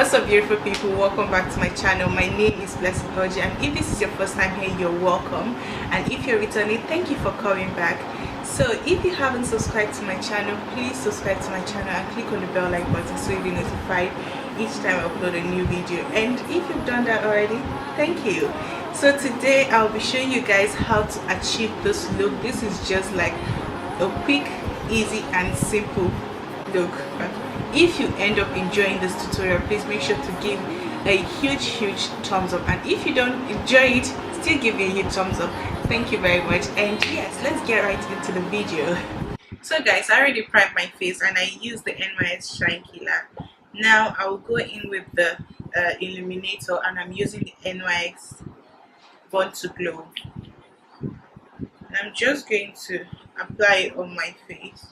What's up, beautiful people? Welcome back to my channel. My name is Blessed Oji, and if this is your first time here, you're welcome, and if you're returning, thank you for coming back. So if you haven't subscribed to my channel, please subscribe to my channel and click on the bell like button so you'll be notified each time I upload a new video. And if you've done that already, thank you. So today I'll be showing you guys how to achieve this look. This is just like a quick, easy and simple look. If you end up enjoying this tutorial, please make sure to give a huge thumbs up, and if you don't enjoy it, still give me a huge thumbs up. Thank you very much. And yes, let's get right into the video. So guys, I already primed my face and I used the NYX Shine Killer. Now I will go in with the illuminator, and I'm using the NYX Born to Glow, and I'm just going to apply it on my face.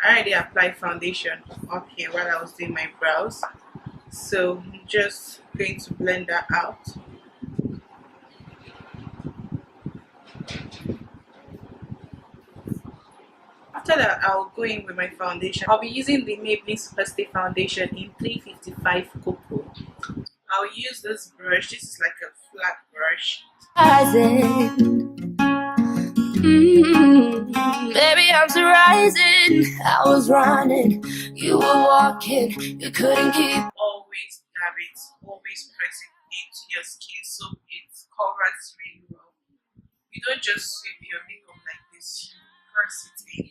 I already applied foundation up here while I was doing my brows, so I'm just going to blend that out. After that, I'll go in with my foundation. I'll be using the Maybelline Superstay foundation in 355 Cocoa. I'll use this brush. This is like a flat brush. Baby, I'm rising. I was running, you were walking, you couldn't keep. Always dab it, always press it into your skin so it covers really well. You don't just sweep your makeup like this, you press it in.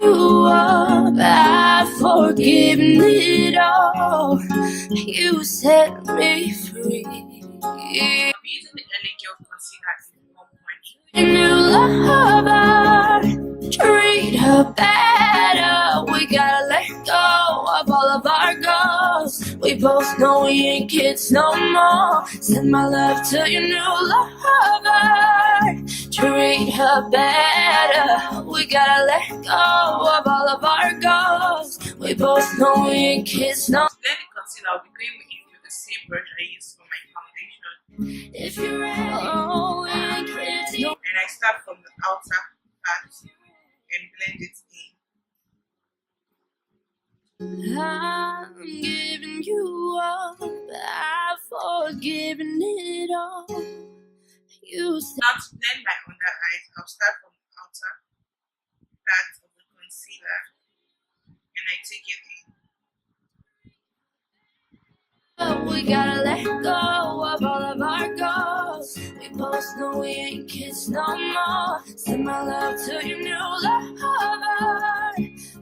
You up, I've forgiven it all. You set me free. I'm using the LA Girl concealer in 1.2. A new lover, treat her better. We gotta let go of all of our goals. We both know we ain't kids no more. Send my love to your new lover, treat her better. We gotta let go of all of our goals. We both know we ain't kids no more. To blend the concealer, I'll be going with the same brush I used for my foundation. If you're ready, oh, we ain't kids no more. And I start from the outer part and blend it in. I'm giving you up, I've forgiven it all. You said Now to blend my under eyes, I'll start from the outer part of the concealer and I take it in. we gotta let go of all of our goals. We both know we ain't kids no more. Send my love to your new lover,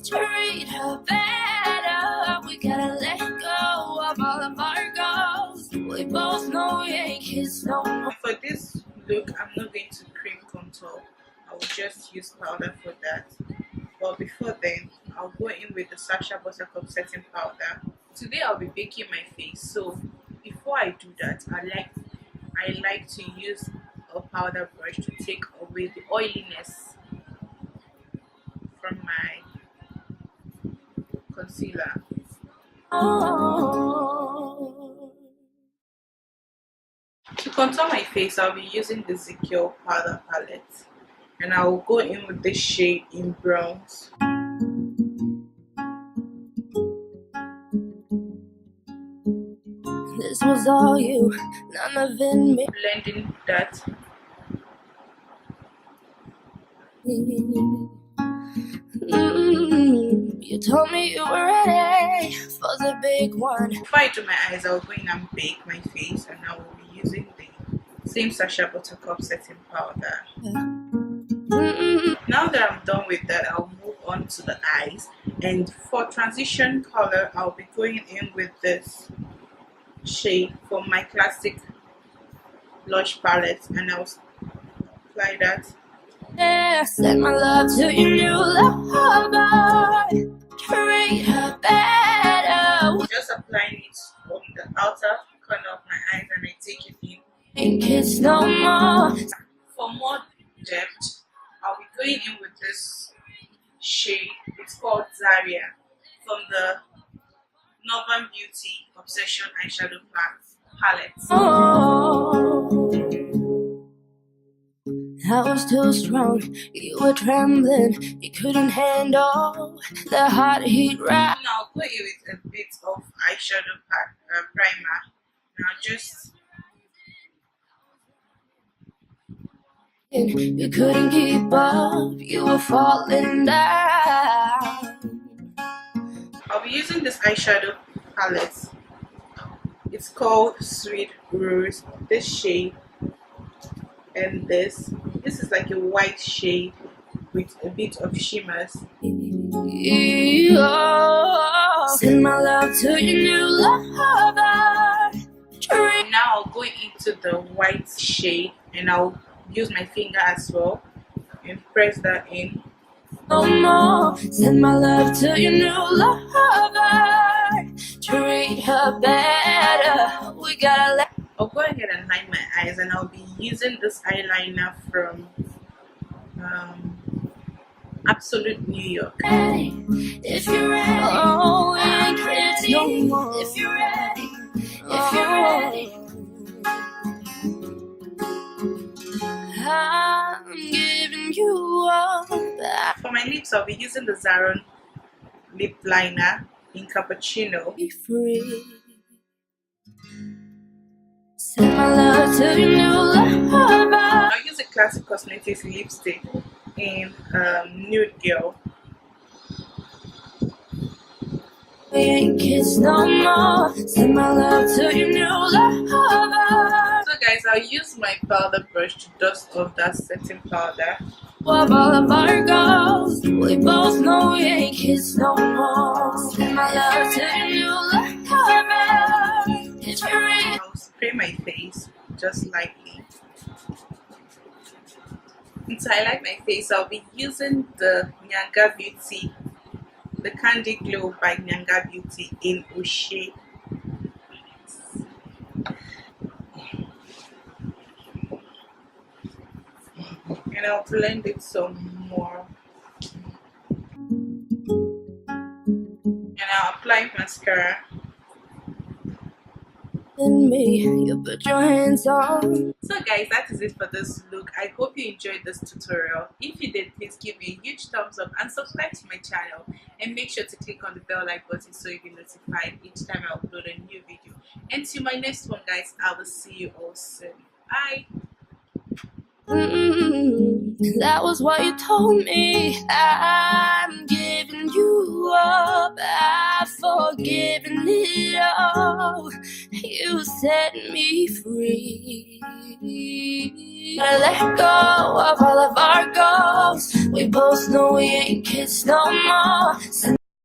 treat her better. We gotta let go of all of our goals. We both know we ain't kids no more. For this look, I'm not going to cream contour. I will just use powder for that. But before then, I'll go in with the Sacha Buttercup setting powder. Today I'll be baking my face, so before I do that, I like to use a powder brush to take away the oiliness from my concealer. To contour my face, I'll be using the Zikel powder palette, and I will go in with this shade in bronze. This was all you, none of it me. Blending that. You told me you were ready for the big one. Before I do my eyes, I'll go in and bake my face, and I will be using the same Sacha Buttercup setting powder. Now that I'm done with that, I'll move on to the eyes, and for transition color, I'll be going in with this shade from my classic blush palette, and I'll apply that. Yeah, send my love to your new lover, treat her better. Just applying it from the outer corner of my eyes, and I take it in. Ain't kids no more. For more depth, I'll be going in with this shade. It's called Zaria from the Nubanbeauty Obsession Eyeshadow palette. Oh, I was too strong, you were trembling, you couldn't handle the hot heat right. Now I'll put you with a bit of eyeshadow primer. Now just You couldn't keep up, you were falling down. I'll be using this eyeshadow palette. It's called Sweet Rose. This shade and this is like a white shade with a bit of shimmers. Send my love to your new lover. Now I'll go into the white shade and I'll use my finger as well and press that in. No more. Send my love to your new lover. Treat her better. We gotta let. I'll go ahead and line my eyes and I'll be using this eyeliner from Absolute New York. If you're ready, oh, we ain't kids no more. If you're ready, if you're ready, I'm giving you all that. For my lips, I'll be using the Zaron lip liner in Cappuccino. Be free. Send my love to your new lover. I'll use a Classic Cosmetics lipstick in Nude Girl. We ain't kids no more. Send my love to your new lover. So guys, I'll use my powder brush to dust off that setting powder. Of all of our goals, we both know we ain't kids no more. Send my love to your new lover. It's your ring. I'll spray my face just lightly. And to highlight my face, I'll be using the Yangabeauty, the Candy Glow by Yangabeauty in O'Shea. And I'll blend it some more. And I'll apply mascara. In me, you put your hands on. So guys, that is it for this look. I hope you enjoyed this tutorial. If you did, please give me a huge thumbs up and subscribe to my channel, and make sure to click on the bell like button so you'll be notified each time I upload a new video. And to my next one, guys, I will see you all soon. Bye. That was what you told me. I'm giving you up. I've forgiven it all. You set me free. Gotta let go of all of our goals. We both know we ain't kids no more.